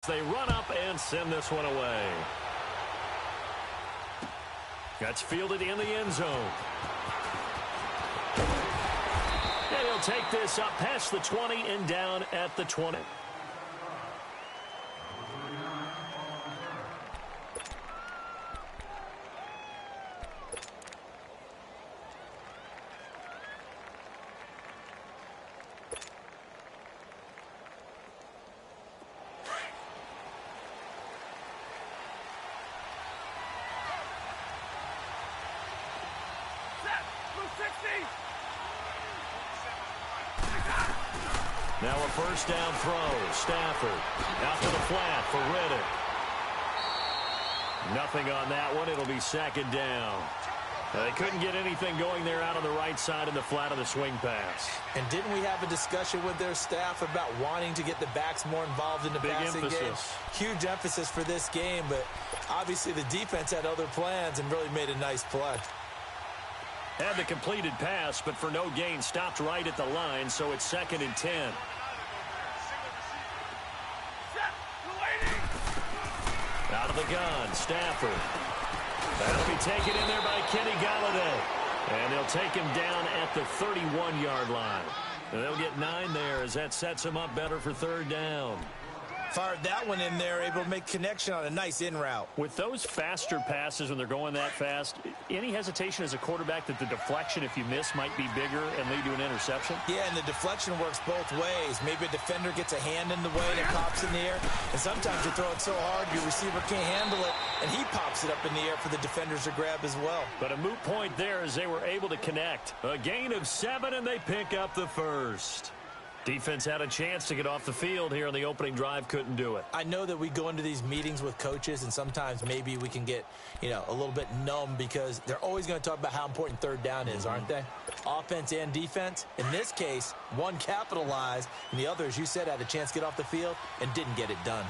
They run up and send this one away. That's fielded in the end zone. And he'll take this up past the 20 and down at the 20. Now a first down throw. Stafford out to the flat for Riddick. Nothing on that one. It'll be second down. They couldn't get anything going there out on the right side in the flat of the swing pass. And didn't we have a discussion with their staff about wanting to get the backs more involved in the passing game? Huge emphasis for this game, but obviously the defense had other plans and really made a nice play. Had the completed pass, but for no gain, stopped right at the line, so it's 2nd and 10. Out of the gun, Stafford. That'll be taken in there by Kenny Golladay. And they'll take him down at the 31-yard line. And they'll get 9 there as that sets him up better for 3rd down. Fired that one in there, able to make connection on a nice in route. With those faster passes when they're going that fast, any hesitation as a quarterback that the deflection, if you miss, might be bigger and lead to an interception? Yeah, and the deflection works both ways. Maybe a defender gets a hand in the way and it pops in the air. And sometimes you throw it so hard your receiver can't handle it, and he pops it up in the air for the defenders to grab as well. But a moot point there as they were able to connect. A gain of 7, and they pick up the first. Defense had a chance to get off the field here on the opening drive, couldn't do it. I know that we go into these meetings with coaches, and sometimes maybe we can get, a little bit numb because they're always going to talk about how important 3rd down is, aren't they? Offense and defense. In this case, one capitalized, and the other, as you said, had a chance to get off the field and didn't get it done.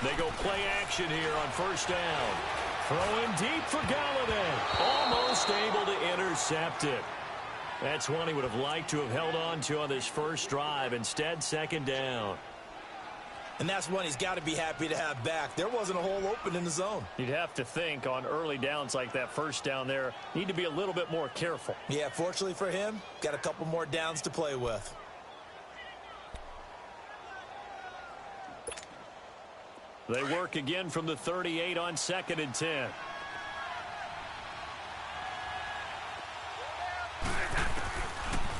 They go play action here on 1st down. Throwing deep for Golladay. Almost able to intercept it. That's one he would have liked to have held on to on this first drive. Instead, 2nd down. And that's one he's got to be happy to have back. There wasn't a hole open in the zone. You'd have to think on early downs like that 1st down there, need to be a little bit more careful. Yeah, fortunately for him, got a couple more downs to play with. They work again from the 38 on 2nd and 10.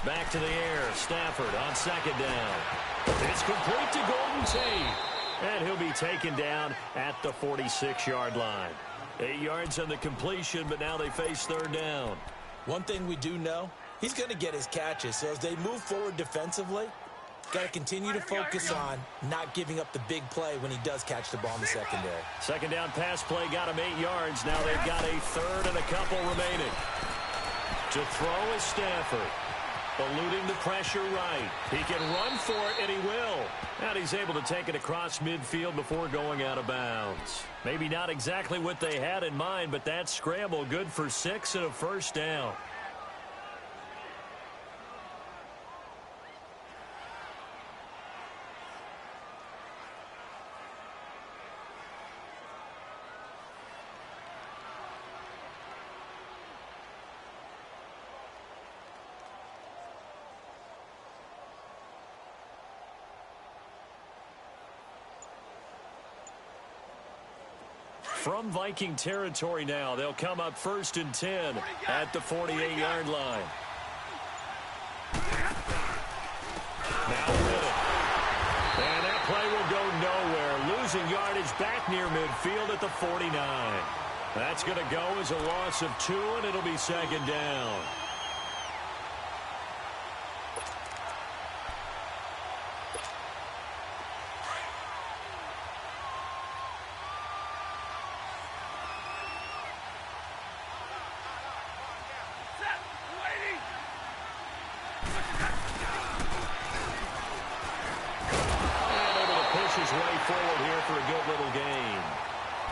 Back to the air. Stafford on 2nd down. It's complete to Golden Tate. And he'll be taken down at the 46-yard line. 8 yards on the completion, but now they face 3rd down. One thing we do know, he's going to get his catches. So as they move forward defensively, got to continue to focus on not giving up the big play when he does catch the ball in the secondary. 2nd down pass play got him 8 yards. Now they've got a 3rd and a couple remaining. To throw is Stafford. Eluding the pressure right. He can run for it, and he will. And he's able to take it across midfield before going out of bounds. Maybe not exactly what they had in mind, but that scramble good for 6 and a 1st down. From Viking territory now, they'll come up 1st and 10 at the 48-yard line. Now Riddick. And that play will go nowhere. Losing yardage back near midfield at the 49. That's going to go as a loss of 2, and it'll be 2nd down.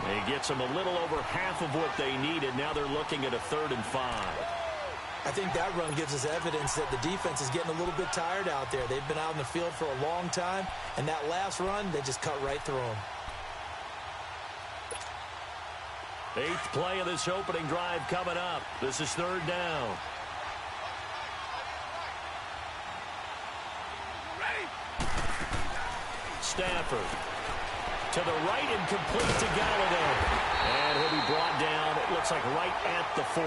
He gets them a little over half of what they needed. Now they're looking at a 3rd and 5. I think that run gives us evidence that the defense is getting a little bit tired out there. They've been out in the field for a long time, and that last run, they just cut right through them. 8th play of this opening drive coming up. This is 3rd down. Stafford to the right and complete to Galladay. And he'll be brought down, it looks like right at the 40.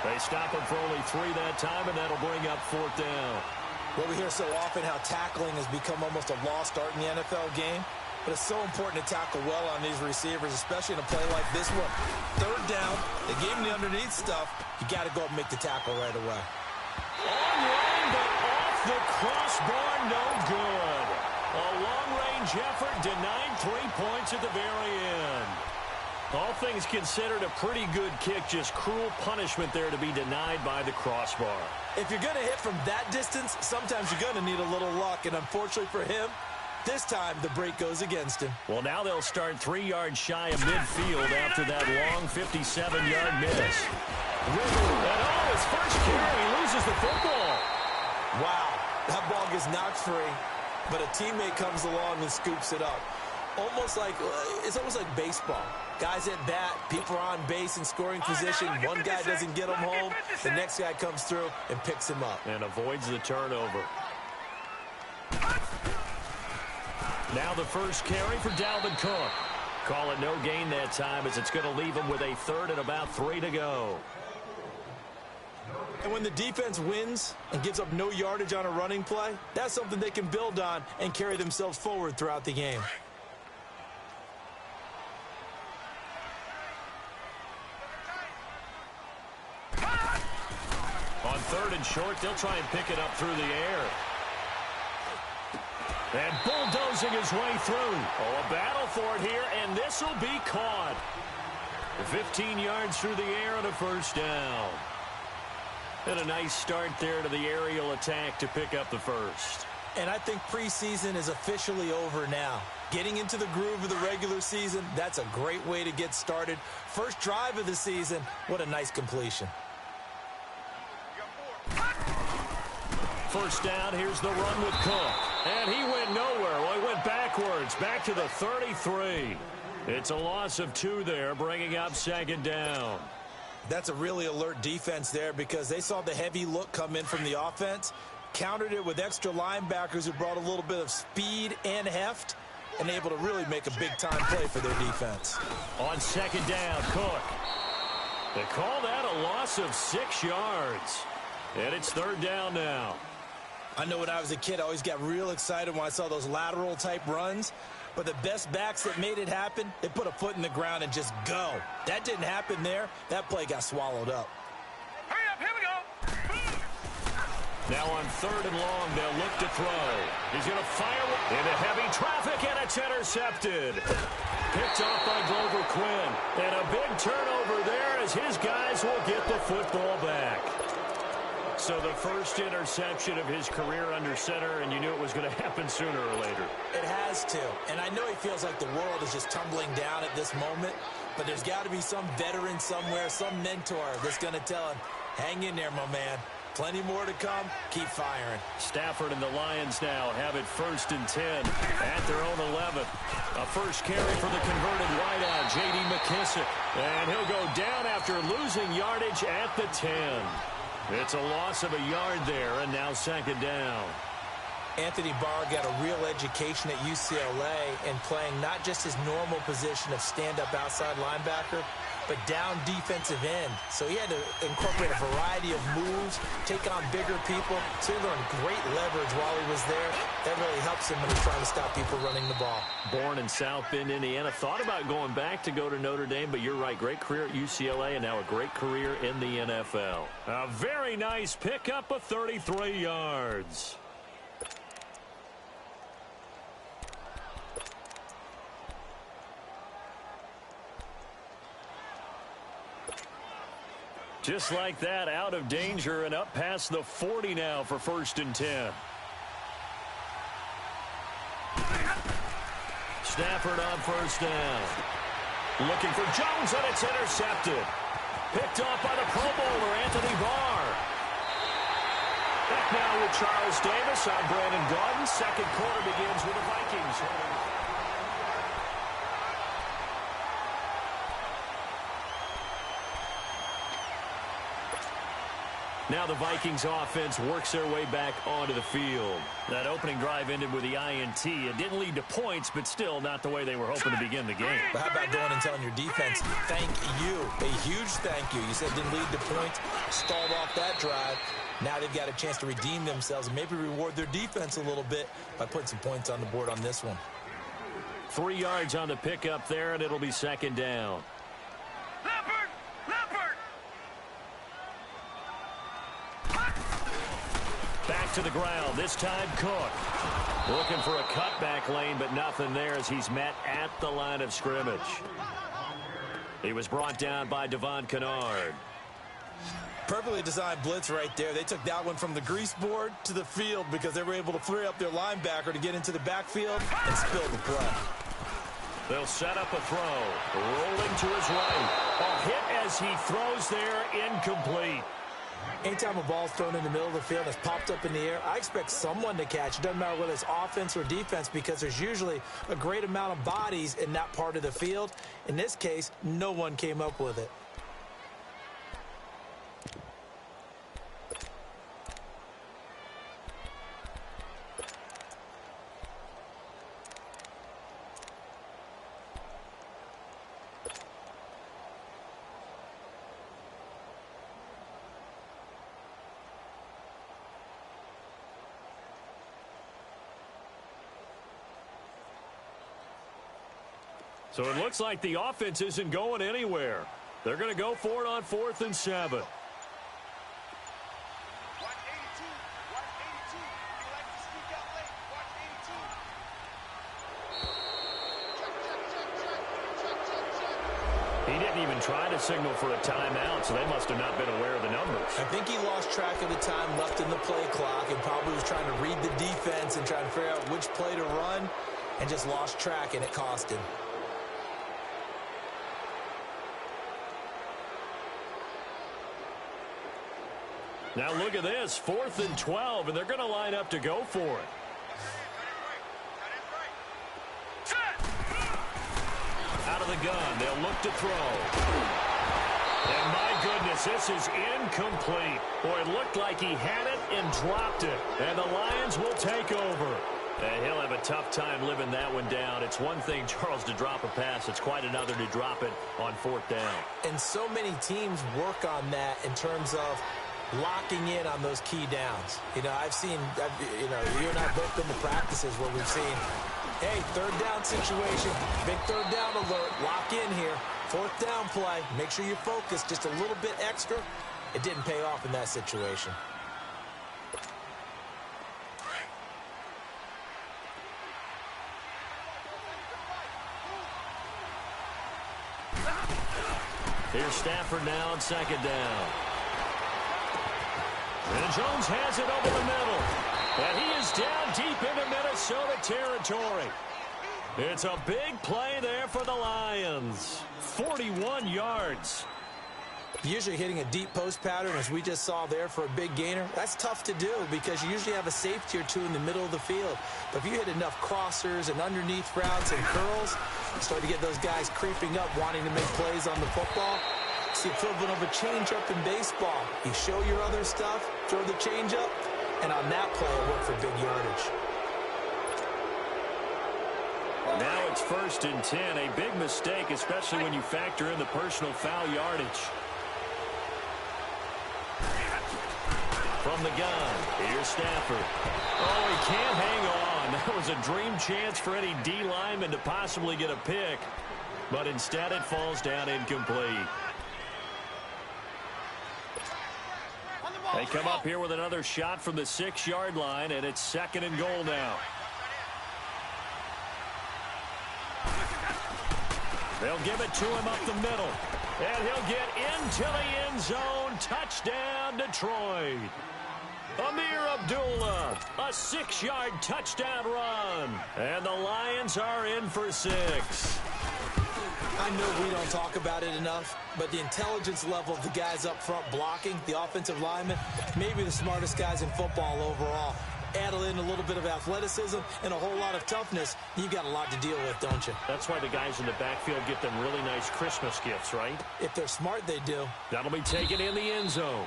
They stop him for only 3 that time, and that'll bring up 4th down. Well, we hear so often how tackling has become almost a lost art in the NFL game. But it's so important to tackle well on these receivers, especially in a play like this one. 3rd down, they gave him the underneath stuff. You got to go up and make the tackle right away. Online, but off the crossbar, no good. A long-range effort denied 3 points at the very end. All things considered, a pretty good kick, just cruel punishment there to be denied by the crossbar. If you're going to hit from that distance, sometimes you're going to need a little luck, and unfortunately for him, this time the break goes against him. Well, now they'll start 3 yards shy of midfield after that long 57-yard miss. And his first carry, he loses the football. Wow, that ball gets knocked free, but a teammate comes along and scoops it up. It's almost like baseball. Guys at bat, people are on base in scoring position. One guy doesn't get him home. The next guy comes through and picks him up. And avoids the turnover. Now the first carry for Dalvin Cook. Call it no gain that time, as it's going to leave him with a 3rd and about 3 to go. And when the defense wins and gives up no yardage on a running play, that's something they can build on and carry themselves forward throughout the game. On 3rd and short, they'll try and pick it up through the air. And bulldozing his way through. Oh, a battle for it here, and this will be caught. 15 yards through the air and a 1st down. And a nice start there to the aerial attack to pick up the 1st. And I think preseason is officially over now. Getting into the groove of the regular season, that's a great way to get started. First drive of the season, what a nice completion. 1st down, here's the run with Cook. And he went nowhere. Well, he went backwards, back to the 33. It's a loss of 2 there, bringing up 2nd down. That's a really alert defense there, because they saw the heavy look come in from the offense, countered it with extra linebackers who brought a little bit of speed and heft, and able to really make a big-time play for their defense. On 2nd down, Cook. They call that a loss of 6 yards. And it's 3rd down now. I know when I was a kid, I always got real excited when I saw those lateral-type runs. But the best backs that made it happen, they put a foot in the ground and just go. That didn't happen there. That play got swallowed up. Hurry up, here we go. Now on 3rd and long, they'll look to throw. He's going to fire into heavy traffic, and it's intercepted. Picked off by Glover Quinn. And a big turnover there as his guys will get the football back. So the first interception of his career under center, and you knew it was going to happen sooner or later. It has to. And I know he feels like the world is just tumbling down at this moment, but there's got to be some veteran somewhere, some mentor that's going to tell him, hang in there, my man. Plenty more to come. Keep firing. Stafford and the Lions now have it 1st and 10 at their own 11. A first carry for the converted wideout, J.D. McKissick. And he'll go down after losing yardage at the 10. It's a loss of a yard there, and now 2nd down. Anthony Barr got a real education at UCLA in playing not just his normal position of stand-up outside linebacker, but down defensive end. So he had to incorporate a variety of moves, take on bigger people. So he learned great leverage while he was there. That really helps him when he's trying to stop people running the ball. Born in South Bend, Indiana. Thought about going back to go to Notre Dame, but you're right. Great career at UCLA and now a great career in the NFL. A very nice pickup of 33 yards. Just like that, out of danger and up past the 40 now for 1st and 10. Stafford on 1st down. Looking for Jones, and it's intercepted. Picked off by the Pro Bowler, Anthony Barr. Back now with Charles Davis. I'm Brandon Gaudin. Second quarter begins with the Vikings. Now the Vikings offense works their way back onto the field. That opening drive ended with the INT. It didn't lead to points, but still not the way they were hoping to begin the game. But how about going and telling your defense, thank you, a huge thank you. You said it didn't lead to points, stalled off that drive. Now they've got a chance to redeem themselves and maybe reward their defense a little bit by putting some points on the board on this one. 3 yards on the pickup there, and it'll be second down. Leopard! Leopard! Back to the ground, this time Cook. Looking for a cutback lane, but nothing there as he's met at the line of scrimmage. He was brought down by Devon Kennard. Perfectly designed blitz right there. They took that one from the grease board to the field because they were able to free up their linebacker to get into the backfield and spill the play. They'll set up a throw. Rolling to his right. A hit as he throws there, incomplete. Anytime a ball's thrown in the middle of the field and it's popped up in the air, I expect someone to catch. It doesn't matter whether it's offense or defense because there's usually a great amount of bodies in that part of the field. In this case, no one came up with it. So it looks like the offense isn't going anywhere. They're going to go for it on 4th and 7. 182. 182. You like to sneak out late. 182. He didn't even try to signal for a timeout, so they must have not been aware of the numbers. I think he lost track of the time left in the play clock and probably was trying to read the defense and trying to figure out which play to run and just lost track, and it cost him. Now look at this, 4th and 12, and they're going to line up to go for it. Out of the gun, they'll look to throw. And my goodness, this is incomplete. Boy, it looked like he had it and dropped it. And the Lions will take over. And he'll have a tough time living that one down. It's one thing, Charles, to drop a pass. It's quite another to drop it on 4th down. And so many teams work on that in terms of locking in on those key downs. You know, you and I both been to practices where we've seen, hey, 3rd down situation, big 3rd down alert, lock in here, 4th down play, make sure you're focused just a little bit extra. It didn't pay off in that situation. Here's Stafford now on 2nd down. And Jones has it over the middle. And he is down deep into Minnesota territory. It's a big play there for the Lions. 41 yards. Usually hitting a deep post pattern, as we just saw there, for a big gainer, that's tough to do because you usually have a safety or two in the middle of the field. But if you hit enough crossers and underneath routes and curls, you start to get those guys creeping up, wanting to make plays on the football. It's the equivalent of a changeup in baseball. You show your other stuff, throw the changeup, and on that play, it worked for big yardage. Now it's 1st and 10. A big mistake, especially when you factor in the personal foul yardage. From the gun, here's Stafford. Oh, he can't hang on. That was a dream chance for any D lineman to possibly get a pick. But instead it falls down incomplete. They come up here with another shot from the 6-yard line, and it's 2nd and goal now. They'll give it to him up the middle. And he'll get into the end zone. Touchdown, Detroit. Amir Abdullah, a 6-yard touchdown run. And the Lions are in for 6. I know we don't talk about it enough, but the intelligence level of the guys up front blocking, the offensive linemen, maybe the smartest guys in football overall. Add in a little bit of athleticism and a whole lot of toughness, you got a lot to deal with, don't you? That's why the guys in the backfield get them really nice Christmas gifts, right? If they're smart, they do. That'll be taken in the end zone.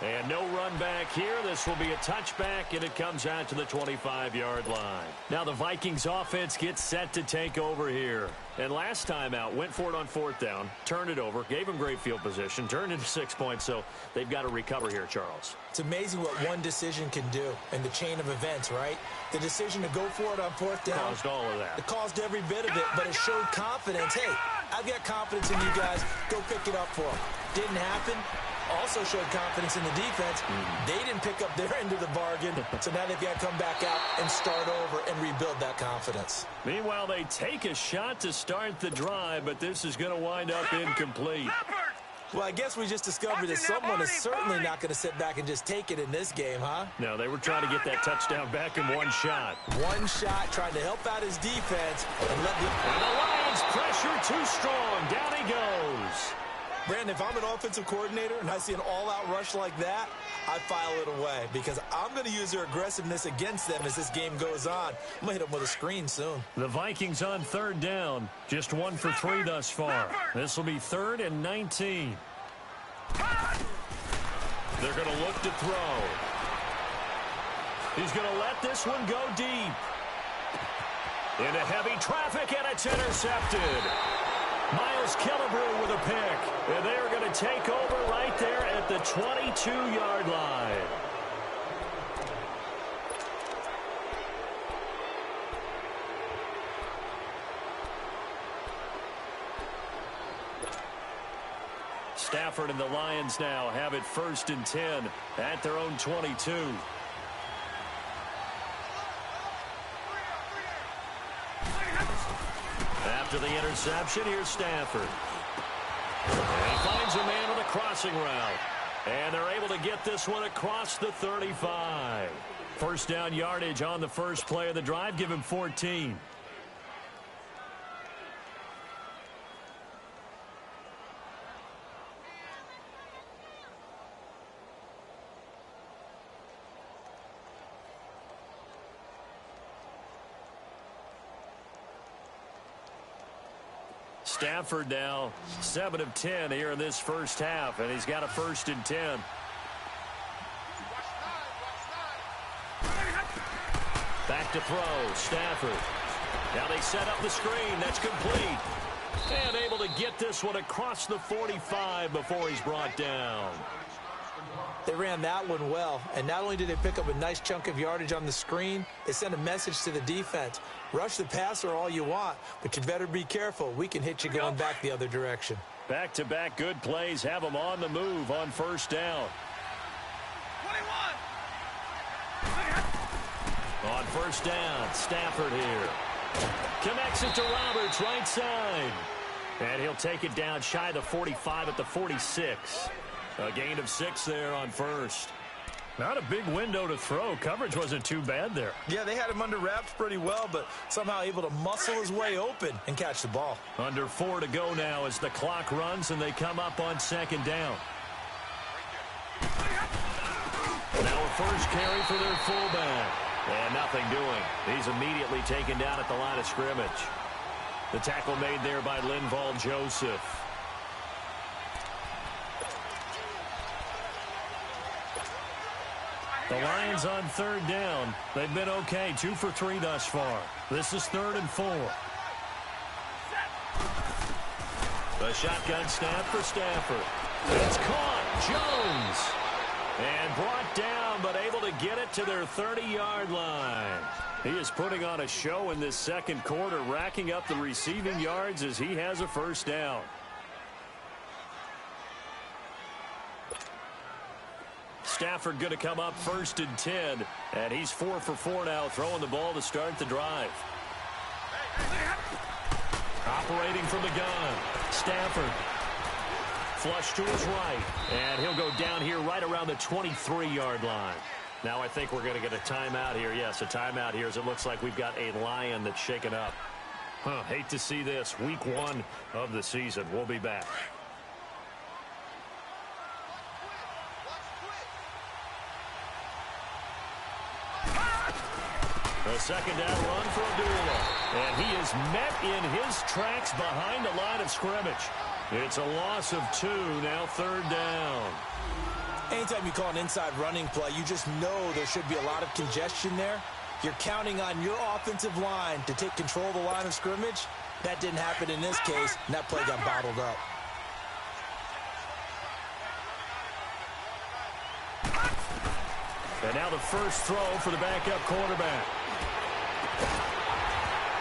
And no run back here. This will be a touchback, and it comes out to the 25-yard line. Now the Vikings offense gets set to take over here. And last time out, went for it on fourth down, turned it over, gave them great field position, turned into 6 points, so they've got to recover here, Charles. It's amazing what one decision can do in the chain of events, right? The decision to go for it on fourth down. Caused all of that. It caused every bit of it, but it showed confidence. Hey, I've got confidence in you guys. Go pick it up for them. Didn't happen. Also showed confidence in the defense. They didn't pick up their end of the bargain, so now they've got to come back out and start over and rebuild that confidence. Meanwhile, they take a shot to start the drive, but this is going to wind up incomplete. Well, I guess we just discovered that someone is certainly not going to sit back and just take it in this game, huh? No, they were trying to get that touchdown back in one shot. One shot, trying to help out his defense and let the... And the Lions pressure too strong. Down he goes. Brandon, if I'm an offensive coordinator and I see an all-out rush like that, I file it away because I'm going to use their aggressiveness against them as this game goes on. I'm going to hit them with a screen soon. The Vikings on third down. Just 1 for 3 thus far. This will be 3rd and 19. They're going to look to throw. He's going to let this one go deep. Into heavy traffic, and it's intercepted. Miles Killebrew with a pick. And they're going to take over right there at the 22-yard line. Stafford and the Lions now have it 1st and 10 at their own 22. After the interception, here's Stafford. And he finds a man on the crossing route. And they're able to get this one across the 35. First down yardage on the first play of the drive. Give him 14. Stafford now 7 of 10 here in this first half, and he's got a 1st and 10. Back to throw, Stafford. Now they set up the screen. That's complete. And able to get this one across the 45 before he's brought down. They ran that one well, and not only did they pick up a nice chunk of yardage on the screen, they sent a message to the defense. Rush the passer all you want, but you better be careful. We can hit you going back the other direction. Back-to-back good plays have them on the move on first down. 21. On first down, Stafford here. Connects it to Roberts, right side. And he'll take it down shy of the 45 at the 46. A gain of 6 there on first. Not a big window to throw. Coverage wasn't too bad there. Yeah, they had him under wraps pretty well, but somehow able to muscle his way open and catch the ball. Under 4 to go now as the clock runs and they come up on 2nd down. Now a first carry for their fullback. And nothing doing. He's immediately taken down at the line of scrimmage. The tackle made there by Linval Joseph. The Lions on 3rd down. They've been okay. 2 for 3 thus far. This is 3rd and 4. The shotgun snap for Stafford. It's caught. Jones. And brought down, but able to get it to their 30-yard line. He is putting on a show in this second quarter, racking up the receiving yards as he has a first down. Stafford going to come up 1st and 10, and he's 4 for 4 now, throwing the ball to start the drive. Operating from the gun, Stafford. Flush to his right, and he'll go down here right around the 23-yard line. Now I think we're going to get a timeout here. Yes, a timeout here as it looks like we've got a Lion that's shaken up. Hate to see this. Week 1 of the season. We'll be back. A second down run for Abdullah. And he is met in his tracks behind the line of scrimmage. It's a loss of 2, now 3rd down. Anytime you call an inside running play, you just know there should be a lot of congestion there. You're counting on your offensive line to take control of the line of scrimmage. That didn't happen in this case, and that play got bottled up. And now the first throw for the backup quarterback.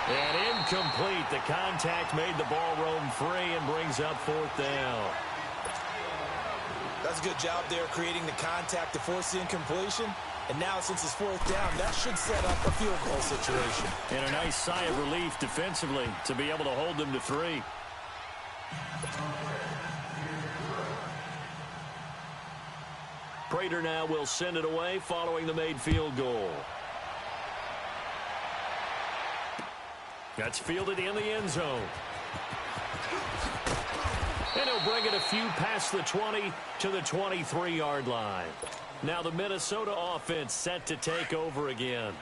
And incomplete. The contact made the ball roam free and brings up 4th down. That's a good job there creating the contact to force the incompletion. And now since it's 4th down, that should set up a field goal situation. And a nice sigh of relief defensively to be able to hold them to 3. Prater now will send it away following the made field goal. That's fielded in the end zone. And he'll bring it a few past the 20 to the 23-yard line. Now the Minnesota offense set to take over again.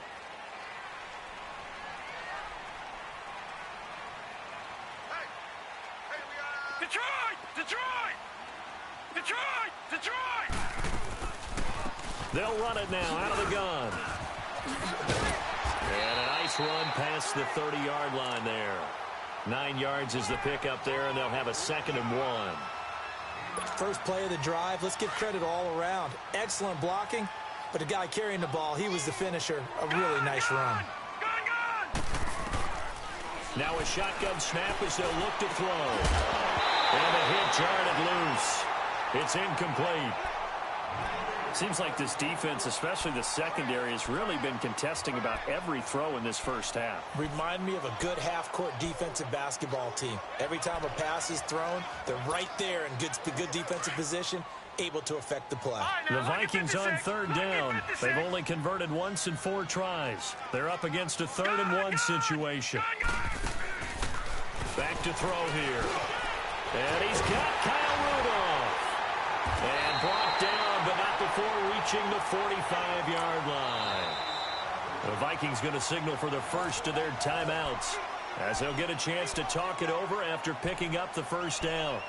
Detroit! Detroit! Detroit! Detroit! They'll run it now out of the gun. And a nice run past the 30-yard line there. 9 yards is the pickup there, and they'll have a 2nd and 1. First play of the drive, let's give credit all around. Excellent blocking, but the guy carrying the ball, he was the finisher. A really nice run. Now a shotgun snap as they'll look to throw. And a hit jarred it loose. It's incomplete. Seems like this defense, especially the secondary, has really been contesting about every throw in this first half. Remind me of a good half-court defensive basketball team. Every time a pass is thrown, they're right there in good defensive position, able to affect the play. The Vikings on 3rd down. They've only converted once in 4 tries. They're up against a 3rd and 1 situation. Back to throw here. And he's got Kyle Rudolph. And brought down, but not before reaching the 45-yard line. The Vikings going to signal for the first of their timeouts, as they'll get a chance to talk it over after picking up the first down.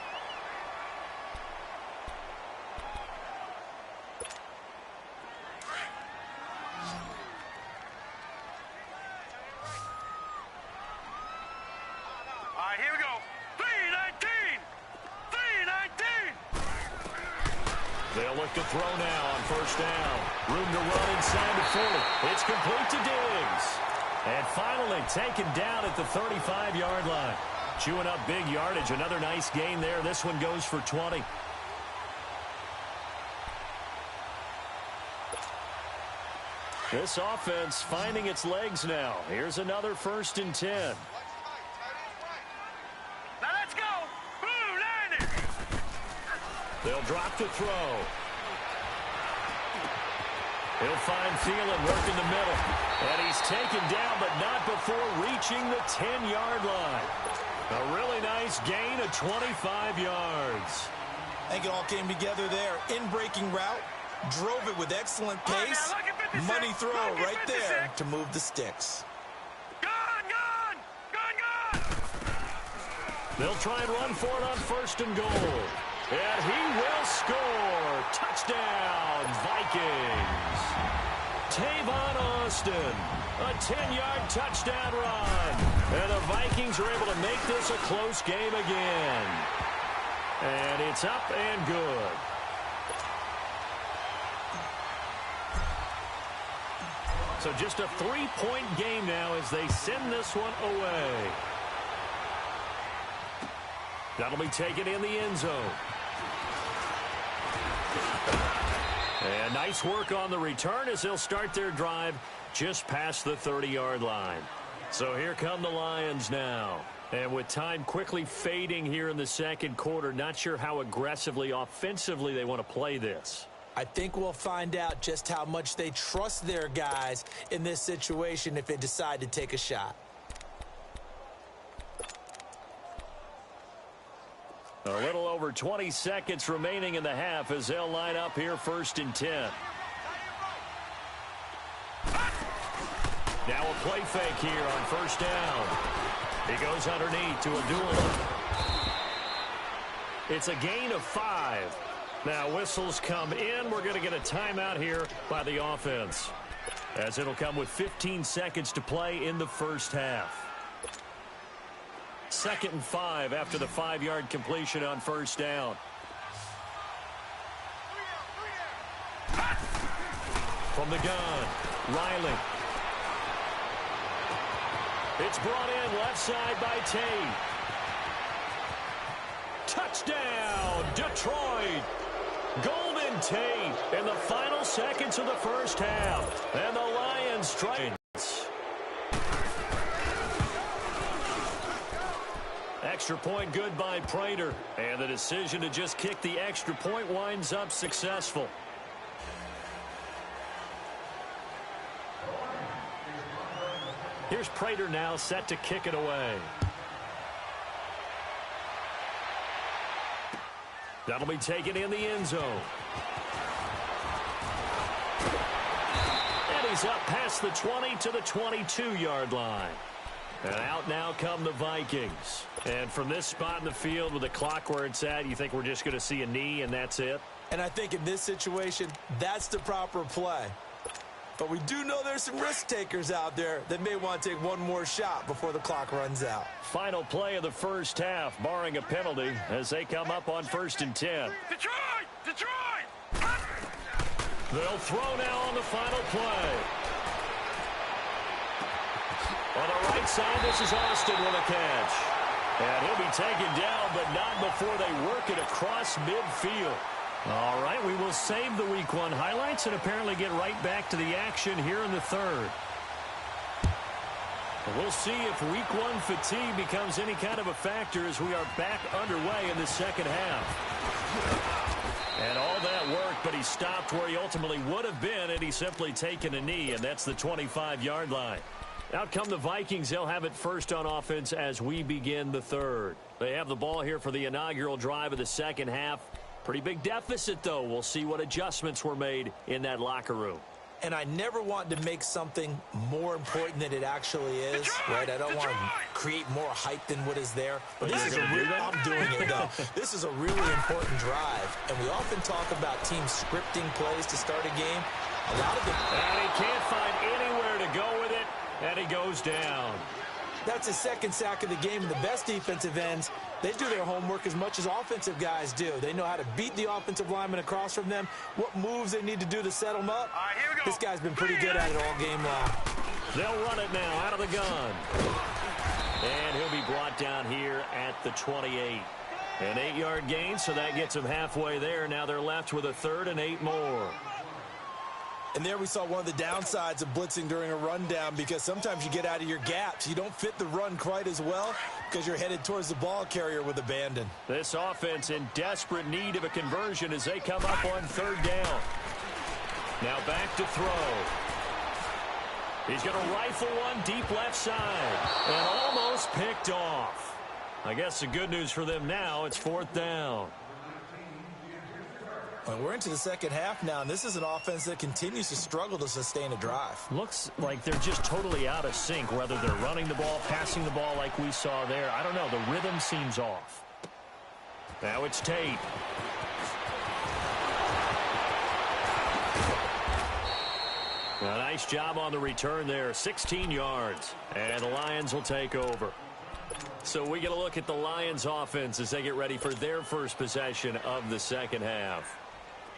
All right, here we go. 3-19! 3-19! They'll look to throw now on first down. Room to run inside the 40. It's complete to Diggs. And finally taken down at the 35-yard line. Chewing up big yardage. Another nice gain there. This one goes for 20. This offense finding its legs now. Here's another 1st and 10. Now let's go! Blue Niners! They'll drop to throw. He'll find Thielen working the middle. And he's taken down, but not before reaching the 10-yard line. A really nice gain of 25 yards. I think it all came together there. In-breaking route, drove it with excellent pace. Money throw right there to move the sticks. Gone! They'll try and run for it on 1st and goal. And he will score. Touchdown, Vikings. Tavon Austin, a 10-yard touchdown run. And the Vikings are able to make this a close game again. And it's up and good. So just a 3-point game now as they send this one away. That'll be taken in the end zone. And nice work on the return as they'll start their drive just past the 30-yard line. So here come the Lions now. And with time quickly fading here in the second quarter, not sure how aggressively, offensively they want to play this. I think we'll find out just how much they trust their guys in this situation if they decide to take a shot. A little over 20 seconds remaining in the half as they'll line up here 1st and 10. Now a play fake here on 1st down. He goes underneath to Abdullah. It's a gain of 5. Now whistles come in. We're going to get a timeout here by the offense, as it'll come with 15 seconds to play in the first half. 2nd and 5 after the 5-yard completion on 1st down. From the gun, Riley. It's brought in left side by Tate. Touchdown, Detroit. Golden Tate in the final seconds of the first half. And the Lions strike. Extra point good by Prater. And the decision to just kick the extra point winds up successful. Here's Prater now set to kick it away. That'll be taken in the end zone. And he's up past the 20 to the 22-yard line. And out now come the Vikings. And from this spot in the field with the clock where it's at, you think we're just going to see a knee and that's it? And I think in this situation, that's the proper play. But we do know there's some risk takers out there that may want to take one more shot before the clock runs out. Final play of the first half, barring a penalty, as they come up on 1st and 10. Detroit! Detroit! They'll throw now on the final play. On the right side, this is Austin with a catch. And he'll be taken down, but not before they work it across midfield. All right, we will save the Week 1 highlights and apparently get right back to the action here in the third. We'll see if Week 1 fatigue becomes any kind of a factor as we are back underway in the second half. And all that worked, but he stopped where he ultimately would have been, and he's simply taken a knee, and that's the 25-yard line. Out come the Vikings. They'll have it first on offense as we begin the third. They have the ball here for the inaugural drive of the second half. Pretty big deficit, though. We'll see what adjustments were made in that locker room. And I never want to make something more important than it actually is, right? I don't want to create more hype than what is there. But this is I'm doing it, though. This is a really important drive. And we often talk about teams scripting plays to start a game. A lot of them. And he can't find anywhere to go with it, and he goes down. That's his second sack of the game, and the best defensive ends, they do their homework as much as offensive guys do. They know how to beat the offensive lineman across from them, what moves they need to do to set them up. Here we go. This guy's been pretty good at it all game long. They'll run it now out of the gun. And he'll be brought down here at the 28. An 8-yard gain, so that gets them halfway there. Now they're left with a 3rd and 8 more. And there we saw one of the downsides of blitzing during a rundown, because sometimes you get out of your gaps. You don't fit the run quite as well because you're headed towards the ball carrier with abandon. This offense in desperate need of a conversion as they come up on 3rd down. Now back to throw. He's going to rifle one deep left side and almost picked off. I guess the good news for them now, it's 4th down. Well, we're into the second half now, and this is an offense that continues to struggle to sustain a drive. Looks like they're just totally out of sync, whether they're running the ball, passing the ball like we saw there. I don't know. The rhythm seems off. Now it's Tate. A nice job on the return there. 16 yards. And the Lions will take over. So we get a look at the Lions offense as they get ready for their first possession of the second half.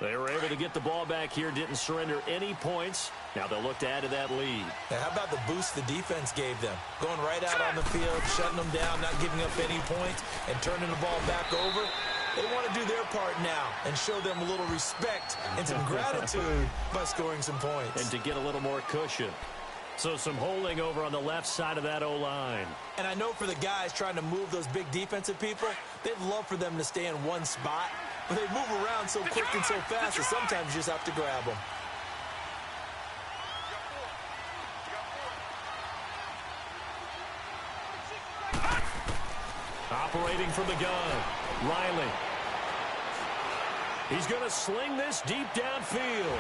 They were able to get the ball back here, didn't surrender any points. Now they'll look to add to that lead. Now, how about the boost the defense gave them? Going right out on the field, shutting them down, not giving up any points, and turning the ball back over. They want to do their part now and show them a little respect and some gratitude by scoring some points. And to get a little more cushion. So some holding over on the left side of that O-line. And I know for the guys trying to move those big defensive people, they'd love for them to stay in one spot. But they move around so quick and so fast that sometimes you just have to grab them. Operating from the gun. Riley. He's going to sling this deep downfield.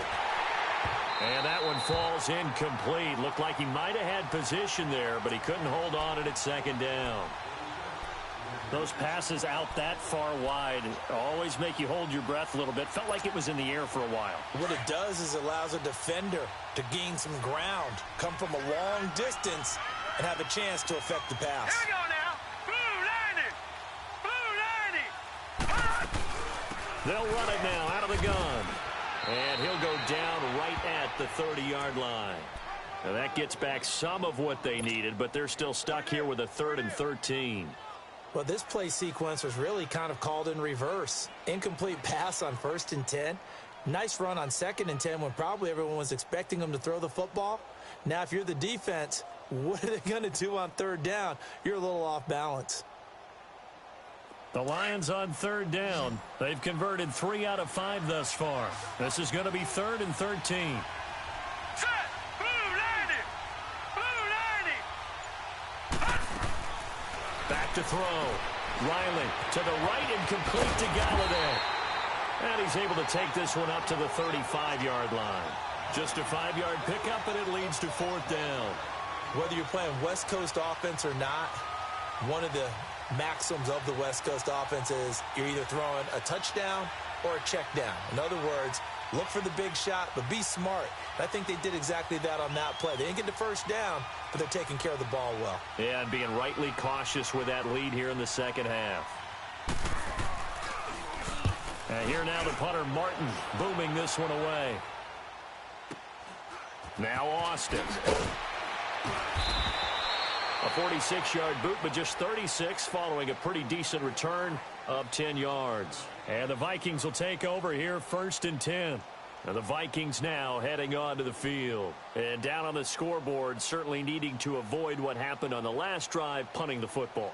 And that one falls incomplete. Looked like he might have had position there, but he couldn't hold on at second down. Those passes out that far wide always make you hold your breath a little bit. Felt like it was in the air for a while. What it does is allows a defender to gain some ground, come from a long distance, and have a chance to affect the pass. Here we go now. Blue 90. Blue 90. They'll run it now out of the gun. And he'll go down right at the 30-yard line. Now that gets back some of what they needed, but they're still stuck here with a 3rd and 13. Well, this play sequence was really kind of called in reverse. Incomplete pass on 1st and 10. Nice run on 2nd and 10 when probably everyone was expecting them to throw the football. Now, if you're the defense, what are they going to do on 3rd down? You're a little off balance. The Lions on 3rd down. They've converted 3 out of 5 thus far. This is going to be 3rd and 13. Set. Blue 90. Blue 90. Back to throw. Riley to the right and complete to Galladay. And he's able to take this one up to the 35-yard line. Just a 5-yard pickup, and it leads to 4th down. Whether you're playing West Coast offense or not, one of the maxims of the West Coast offense is you're either throwing a touchdown or a check down. In other words, look for the big shot, but be smart. I think they did exactly that on that play. They didn't get the 1st down, but they're taking care of the ball well. Yeah, and being rightly cautious with that lead here in the 2nd half. And here now the punter, Martin, booming this one away. Now Austin. A 46-yard boot, but just 36 following a pretty decent return of 10 yards. And the Vikings will take over here 1st and 10. Now the Vikings now heading onto the field. And down on the scoreboard, certainly needing to avoid what happened on the last drive, punting the football.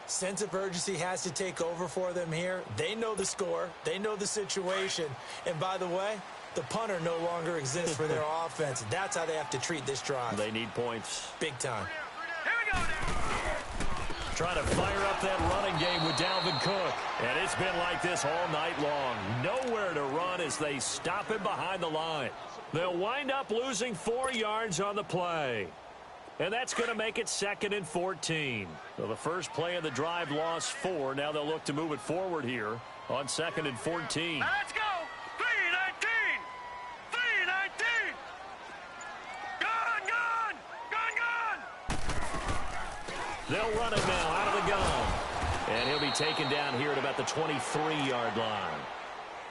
Sense of urgency has to take over for them here. They know the score. They know the situation. And by the way, the punter no longer exists for their offense. That's how they have to treat this drive. They need points. Big time. Here we go now. Trying to fire up that running game with Dalvin Cook. And it's been like this all night long. Nowhere to run as they stop him behind the line. They'll wind up losing 4 yards on the play. And that's going to make it 2nd and 14. So the first play of the drive lost 4. Now they'll look to move it forward here on 2nd and 14. Now let's go. 319. 319. Gun. They'll run it now out of the gun. And he'll be taken down here at about the 23-yard line.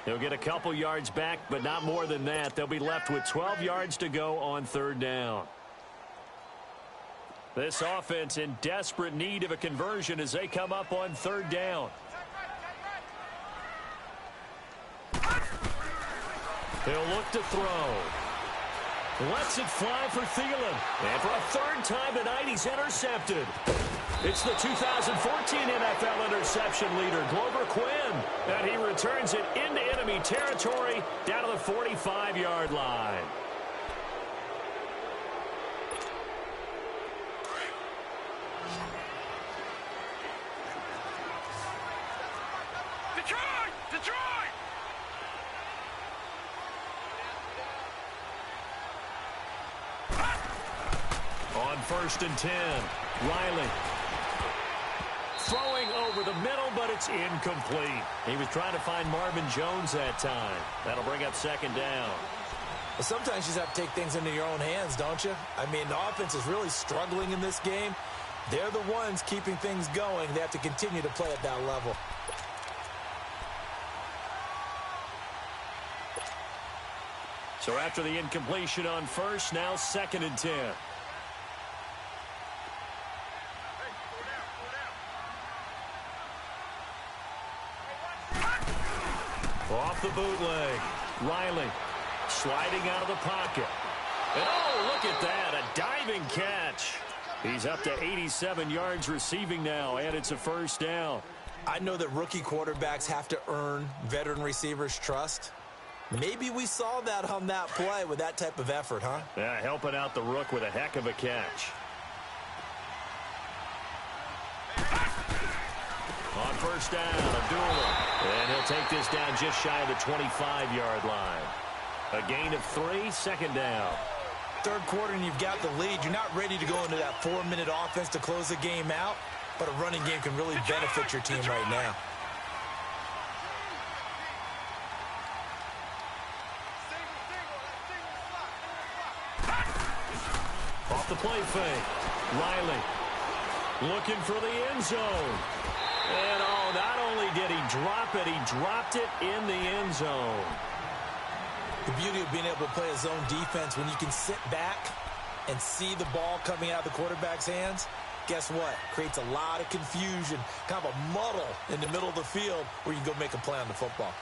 He'll get a couple yards back, but not more than that. They'll be left with 12 yards to go on 3rd down. This offense in desperate need of a conversion as they come up on 3rd down. He'll look to throw. Lets it fly for Thielen. And for a 3rd time tonight, he's intercepted. It's the 2014 NFL interception leader, Glover Quinn. And he returns it into enemy territory down to the 45-yard line. Detroit! On 1st and 10, Riley. Throwing over the middle, but it's incomplete. He was trying to find Marvin Jones that time. That'll bring up 2nd down. Well, sometimes you just have to take things into your own hands, don't you? I mean, the offense is really struggling in this game. They're the ones keeping things going. They have to continue to play at that level. So after the incompletion on 1st, now 2nd and 10. Off the bootleg. Riley sliding out of the pocket. And oh, look at that, a diving catch. He's up to 87 yards receiving now, and it's a 1st down. I know that rookie quarterbacks have to earn veteran receivers' trust. Maybe we saw that on that play with that type of effort, huh? Yeah, helping out the rook with a heck of a catch. On first down, Abdullah. And he'll take this down just shy of the 25-yard line. A gain of 3, second down. Third quarter and you've got the lead. You're not ready to go into that 4-minute offense to close the game out, but a running game can really benefit your team right now. Off the play fake. Riley looking for the end zone. And, oh, not only did he drop it, he dropped it in the end zone. The beauty of being able to play a zone defense when you can sit back and see the ball coming out of the quarterback's hands, guess what? Creates a lot of confusion, kind of a muddle in the middle of the field where you can go make a play on the football.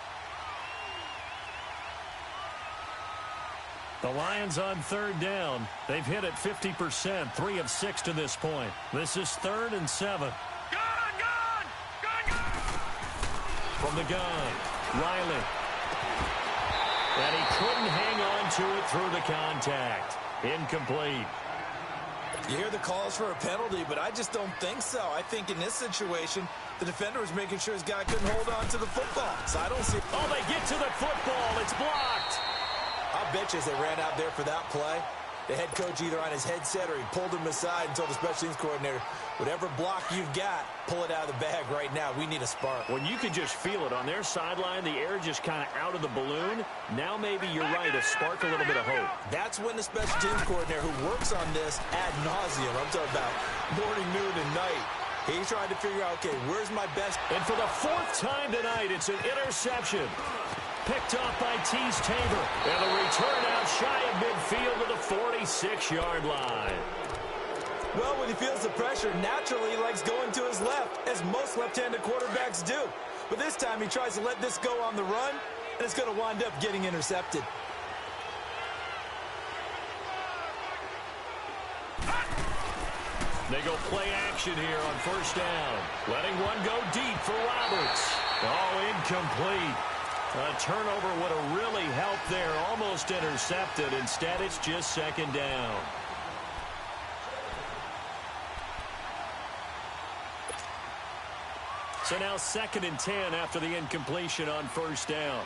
The Lions on third down. They've hit it 50%, 3 of 6 to this point. This is 3rd and 7. Gun! From the gun, Riley. And he couldn't hang on to it through the contact. Incomplete. You hear the calls for a penalty, but I just don't think so. I think in this situation, the defender was making sure his guy couldn't hold on to the football. So I don't see... Oh, they get to the football. It's blocked. I'll bet you as they ran out there for that play, the head coach either on his headset or he pulled him aside and told the special teams coordinator, whatever block you've got, pull it out of the bag right now. We need a spark. When you can just feel it on their sideline, the air just kind of out of the balloon. Now maybe you're right, a spark, a little bit of hope. That's when the special teams coordinator who works on this ad nauseum, I'm talking about morning, noon, and night, he's trying to figure out, okay, where's my best? And for the 4th time tonight, it's an interception. Picked off by Tease Tabor. And the return out shy of midfield to the 46-yard line. Well, when he feels the pressure, naturally he likes going to his left, as most left-handed quarterbacks do. But this time he tries to let this go on the run, and it's going to wind up getting intercepted. They go play action here on first down. Letting one go deep for Roberts. Oh, incomplete. A turnover would have really helped there. Almost intercepted. Instead, it's just second down. So now 2nd and 10 after the incompletion on first down.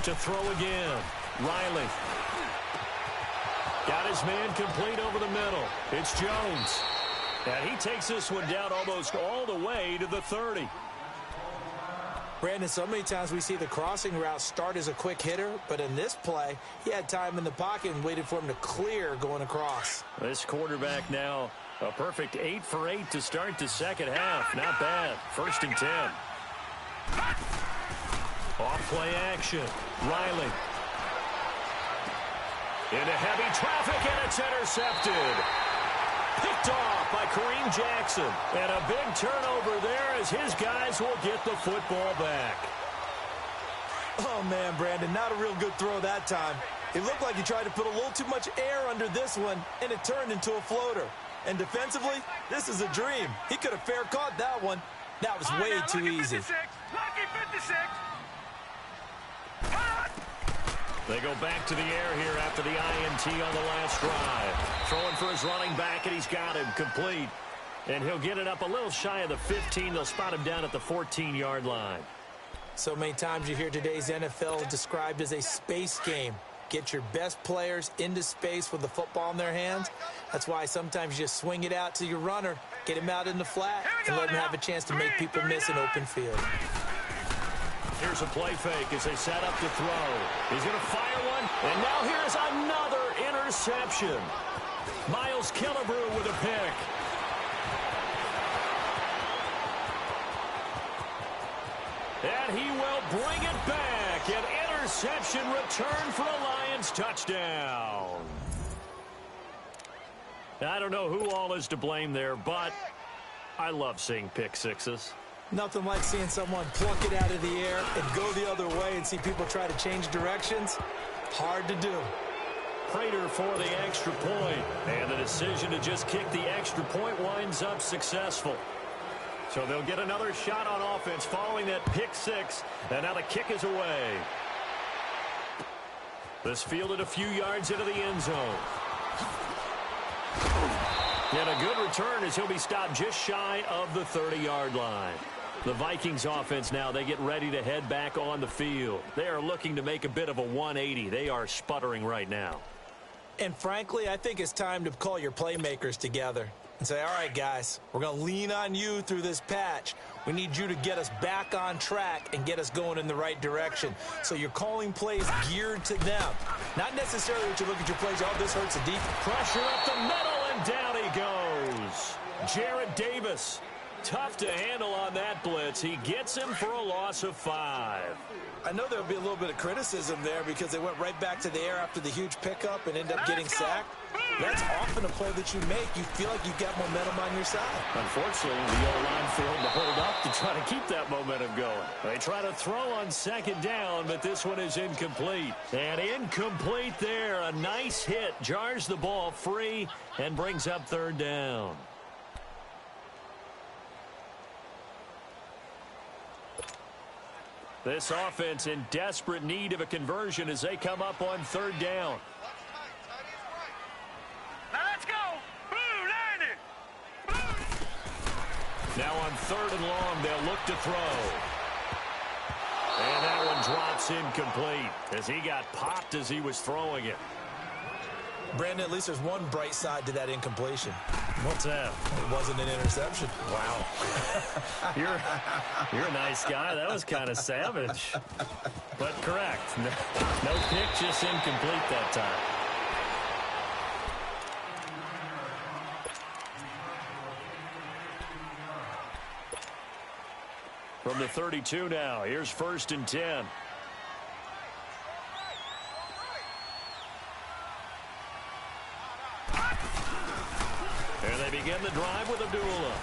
To throw again. Riley. Got his man complete over the middle. It's Jones. And he takes this one down almost all the way to the 30. Brandon, so many times we see the crossing route start as a quick hitter, but in this play, he had time in the pocket and waited for him to clear going across. This quarterback now a perfect 8 for 8 to start the second half. Not bad. 1st and 10. Off play action. Riley. Into heavy traffic, and it's intercepted. Picked off by Kareem Jackson. And a big turnover there as his guys will get the football back. Oh, man, Brandon, not a real good throw that time. It looked like he tried to put a little too much air under this one, and it turned into a floater. And defensively, this is a dream. He could have fair caught that one. That was way too easy. Lucky 56. They go back to the air here after the INT on the last drive. Throwing for his running back, and he's got him complete. And he'll get it up a little shy of the 15. They'll spot him down at the 14-yard line. So many times you hear today's NFL described as a space game. Get your best players into space with the football in their hands. That's why sometimes you just swing it out to your runner, get him out in the flat, and let him have a chance to make people miss an open field. Here's a play fake as they set up to throw. He's going to fire one, and now here's another interception. Miles Killebrew with a pick. And he will bring it back. An interception return for a Lions touchdown. I don't know who all is to blame there, but I love seeing pick sixes. Nothing like seeing someone pluck it out of the air and go the other way and see people try to change directions. Hard to do. Prater for the extra point. And the decision to just kick the extra point winds up successful. So they'll get another shot on offense following that pick six. And now the kick is away. This fielded a few yards into the end zone. And a good return as he'll be stopped just shy of the 30-yard line. The Vikings offense now, they get ready to head back on the field. They are looking to make a bit of a 180. They are sputtering right now. And frankly, I think it's time to call your playmakers together and say, all right, guys, we're going to lean on you through this patch. We need you to get us back on track and get us going in the right direction. So you're calling plays geared to them. Not necessarily that you look at your plays, oh, this hurts the deep. Pressure up the middle, and down he goes. Jared Davis, tough to handle on that blitz. He gets him for a loss of 5. I know there'll be a little bit of criticism there because they went right back to the air after the huge pickup and ended up getting sacked. That's often a play that you make. You feel like you've got momentum on your side. Unfortunately, the O-line failed to hold up to try to keep that momentum going. They try to throw on second down, but this one is incomplete. And incomplete there. A nice hit. Jars the ball free and brings up third down. This offense in desperate need of a conversion as they come up on third down. Now let's go. Boo, 90. Boo. Now on third and long, they'll look to throw. And that one drops incomplete as he got popped as he was throwing it. Brandon, at least there's one bright side to that incompletion. What's that? It wasn't an interception. Wow. You're a nice guy. That was kind of savage. But correct. No pick, just incomplete that time. From the 32 now, here's 1st and 10. And they begin the drive with Abdullah.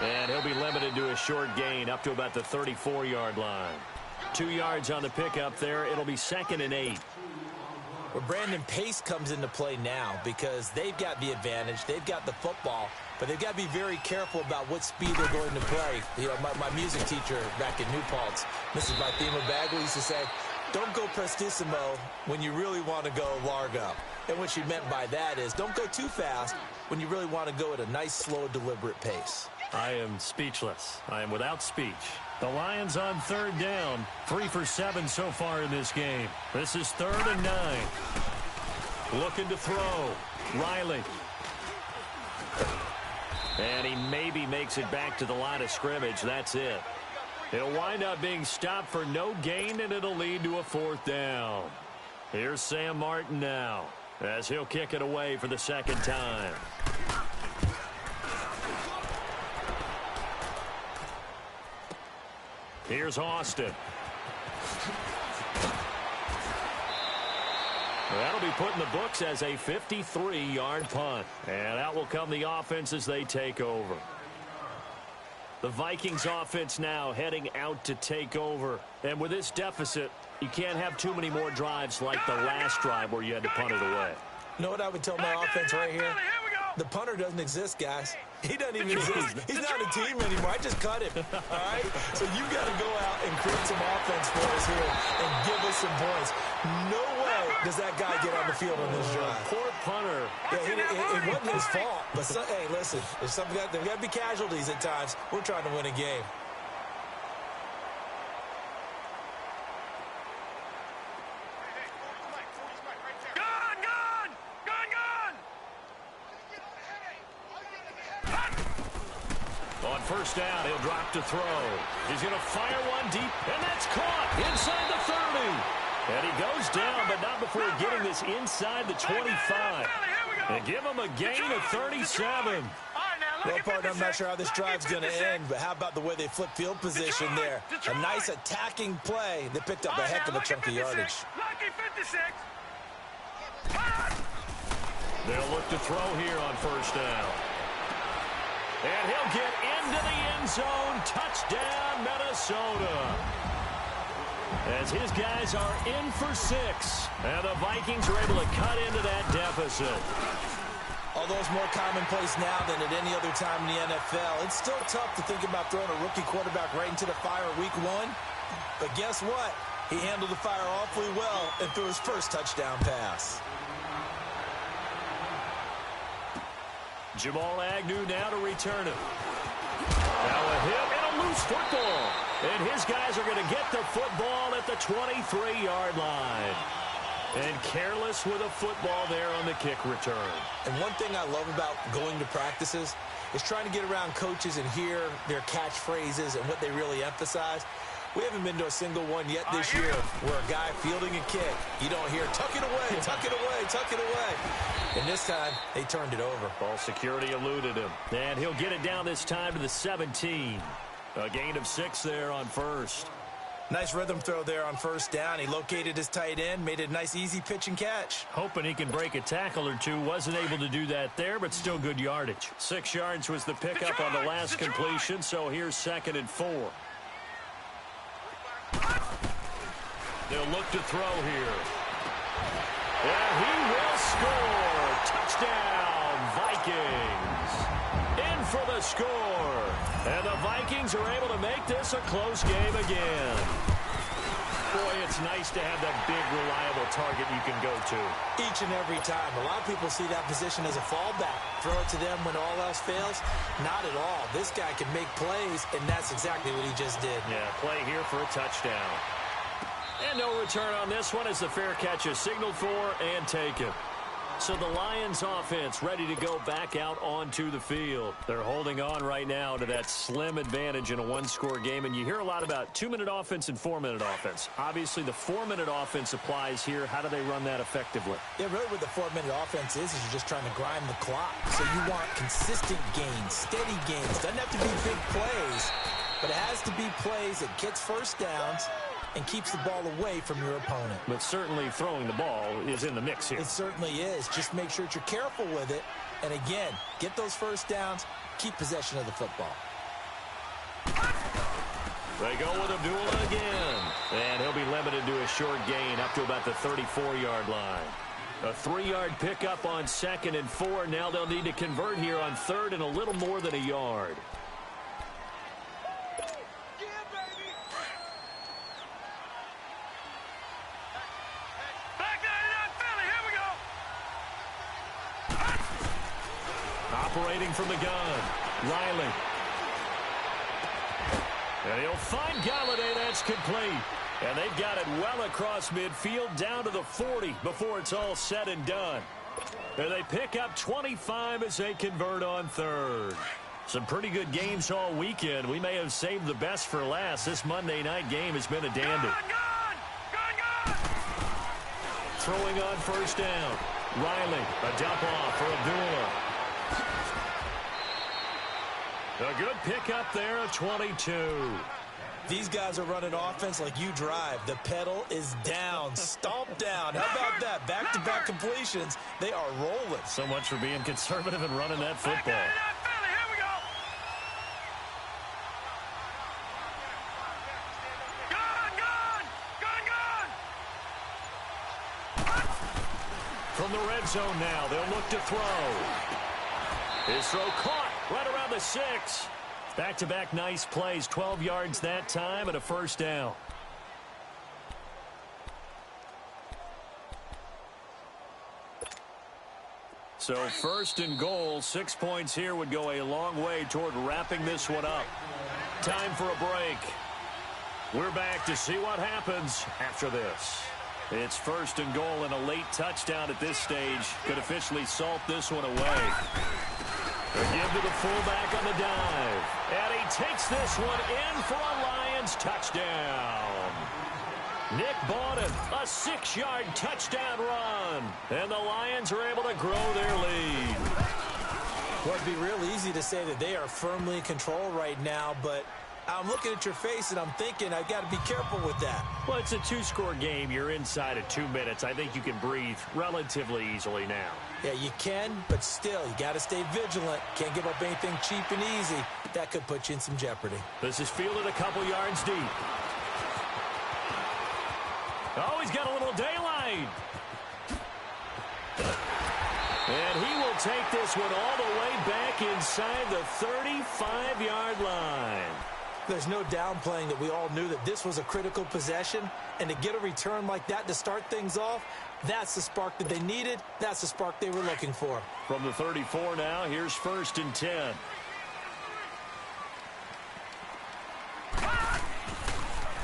And he'll be limited to a short gain up to about the 34-yard line. 2 yards on the pickup there. It'll be 2nd and 8. Well, Brandon, pace comes into play now because they've got the advantage. They've got the football, but they've got to be very careful about what speed they're going to play. You know, my music teacher back in New Paltz, Mrs. Marthema Bagley, used to say, don't go prestissimo when you really want to go largo. And what she meant by that is don't go too fast when you really want to go at a nice, slow, deliberate pace. I am speechless. I am without speech. The Lions on third down. 3 for 7 so far in this game. This is 3rd and 9. Looking to throw. Riley. And he maybe makes it back to the line of scrimmage. That's it. It'll wind up being stopped for no gain, and it'll lead to a 4th down. Here's Sam Martin now as he'll kick it away for the 2nd time. Here's Austin. That'll be put in the books as a 53-yard punt. And out will come the offense as they take over. The Vikings offense now heading out to take over. And with this deficit, you can't have too many more drives like the last drive where you had to punt it away. You know what I would tell my offense right here? The punter doesn't exist, guys. He doesn't even exist. He's not a team anymore. I just cut him, all right? So you got to go out and create some offense for us here and give us some points. No way does that guy get on the field on this drive. Poor punter. Yeah, it wasn't his fault. But, hey, listen, there's got to be casualties at times. We're trying to win a game. First down, he'll drop to throw. He's going to fire one deep, and that's caught inside the 30. And he goes down, but not before getting this inside the 25. And give him a gain of 37. Well, partner, I'm not sure how this drive's going to end, but how about the way they flip field position there? A nice attacking play. They picked up a heck of a chunk of yardage. They'll look to throw here on first down. And he'll get into the end zone. Touchdown, Minnesota. As his guys are in for 6. And the Vikings are able to cut into that deficit. Although it's more commonplace now than at any other time in the NFL, it's still tough to think about throwing a rookie quarterback right into the fire week one. But guess what? He handled the fire awfully well and threw his first touchdown pass. Jamal Agnew now to return it. Now a hit and a loose football. And his guys are going to get the football at the 23-yard line. And careless with a football there on the kick return. And one thing I love about going to practices is trying to get around coaches and hear their catchphrases and what they really emphasize. We haven't been to a single one yet this year where a guy fielding a kick, you don't hear, tuck it away, tuck it away, tuck it away. And this time, they turned it over. Ball security eluded him. And he'll get it down this time to the 17. A gain of 6 there on first. Nice rhythm throw there on first down. He located his tight end, made it a nice, easy pitch and catch. Hoping he can break a tackle or two. Wasn't able to do that there, but still good yardage. 6 yards was the pickup on the last completion, so here's 2nd and 4. They'll look to throw here. And he will score. Touchdown, Vikings. In for the score. And the Vikings are able to make this a close game again. Boy, it's nice to have that big, reliable target you can go to. Each and every time. A lot of people see that position as a fallback. Throw it to them when all else fails. Not at all. This guy can make plays, and that's exactly what he just did. Yeah, play here for a touchdown. And no return on this one as the fair catch is signaled for and taken. So the Lions offense ready to go back out onto the field. They're holding on right now to that slim advantage in a one-score game. And you hear a lot about 2-minute offense and 4-minute offense. Obviously, the 4-minute offense applies here. How do they run that effectively? Yeah, really what the 4-minute offense is you're just trying to grind the clock. So you want consistent gains, steady gains. Doesn't have to be big plays, but it has to be plays that gets first downs and keeps the ball away from your opponent. But certainly throwing the ball is in the mix here. It certainly is. Just make sure that you're careful with it. And again, get those first downs, keep possession of the football. They go with Abdullah again. And he'll be limited to a short gain up to about the 34-yard line. A 3-yard pickup on 2nd and 4. Now they'll need to convert here on 3rd and a little more than a yard. Operating from the gun, Riley. And he'll find Galladay. That's complete. And they've got it well across midfield down to the 40 before it's all said and done. And they pick up 25 as they convert on 3rd. Some pretty good games all weekend. We may have saved the best for last. This Monday night game has been a dandy. Throwing on first down. Riley, a dump off for Abdullah. A good pickup there at 22. These guys are running offense like you drive. The pedal is down, stomp down. How about that? Back-to-back completions. They are rolling. So much for being conservative and running that football. From the red zone now, they'll look to throw. His throw caught right around the 6. Back-to-back nice plays, 12 yards that time and a first down. So 1st and goal, 6 points here would go a long way toward wrapping this one up. Time for a break. We're back to see what happens after this. It's 1st and goal, and a late touchdown at this stage could officially salt this one away. A give to the fullback on the dive. And he takes this one in for a Lions touchdown. Nick Bawden, a 6-yard touchdown run. And the Lions are able to grow their lead. Well, it'd be real easy to say that they are firmly in control right now, but I'm looking at your face and I'm thinking I've got to be careful with that. Well, it's a 2-score game. You're inside of 2 minutes. I think you can breathe relatively easily now. Yeah, you can, but still, you got to stay vigilant. Can't give up anything cheap and easy. That could put you in some jeopardy. This is fielded a couple yards deep. Oh, he's got a little daylight. And he will take this one all the way back inside the 35-yard line. There's no downplaying that we all knew that this was a critical possession, and to get a return like that to start things off, that's the spark that they needed. That's the spark they were looking for. From the 34 now, here's 1st and 10.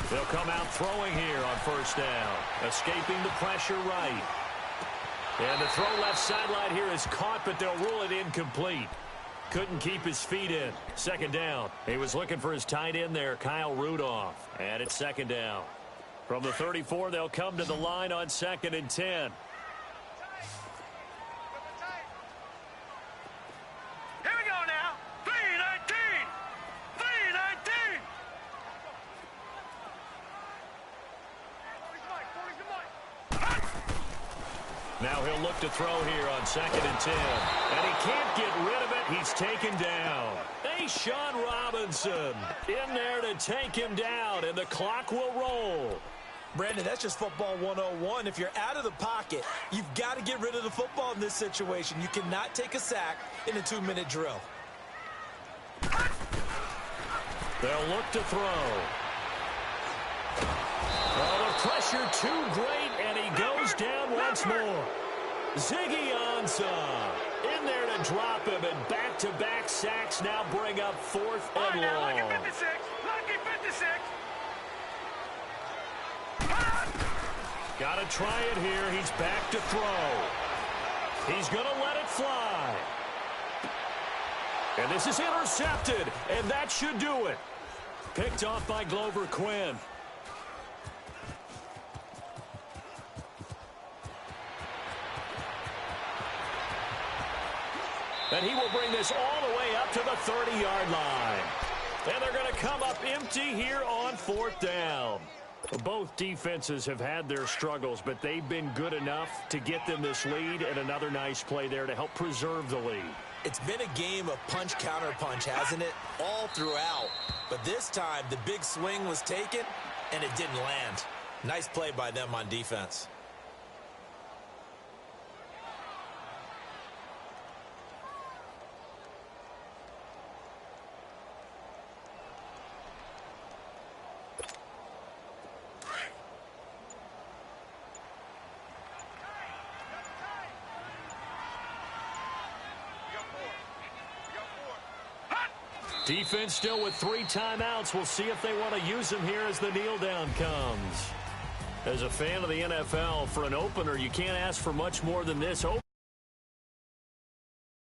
They'll come out throwing here on 1st down, escaping the pressure right. And the throw left sideline here is caught, but they'll rule it incomplete. Couldn't keep his feet in. 2nd down. He was looking for his tight end there, Kyle Rudolph. And it's 2nd down. From the 34, they'll come to the line on 2nd and 10. Here we go now. 3-19. 3-19. Now he'll look to throw here on 2nd and 10. And he can't get rid of it. He's taken down. Sean Robinson in there to take him down, and the clock will roll. Brandon, that's just football 101. If you're out of the pocket, you've got to get rid of the football in this situation. You cannot take a sack in a 2-minute drill. They'll look to throw. Oh, the pressure too great, and he goes down once more. Ziggy Ansah in there to drop him, and back-to-back sacks now bring up 4th and long. Lucky 56. Lucky 56. Got to try it here. He's back to throw. He's going to let it fly. And this is intercepted, and that should do it. Picked off by Glover Quinn. And he will bring this all the way up to the 30-yard line. And they're going to come up empty here on 4th down. Both defenses have had their struggles, but they've been good enough to get them this lead, and another nice play there to help preserve the lead. It's been a game of punch-counter-punch, hasn't it? All throughout. But this time, the big swing was taken, and it didn't land. Nice play by them on defense. Defense still with 3 timeouts. We'll see if they want to use them here as the kneel down comes. As a fan of the NFL, for an opener, you can't ask for much more than this.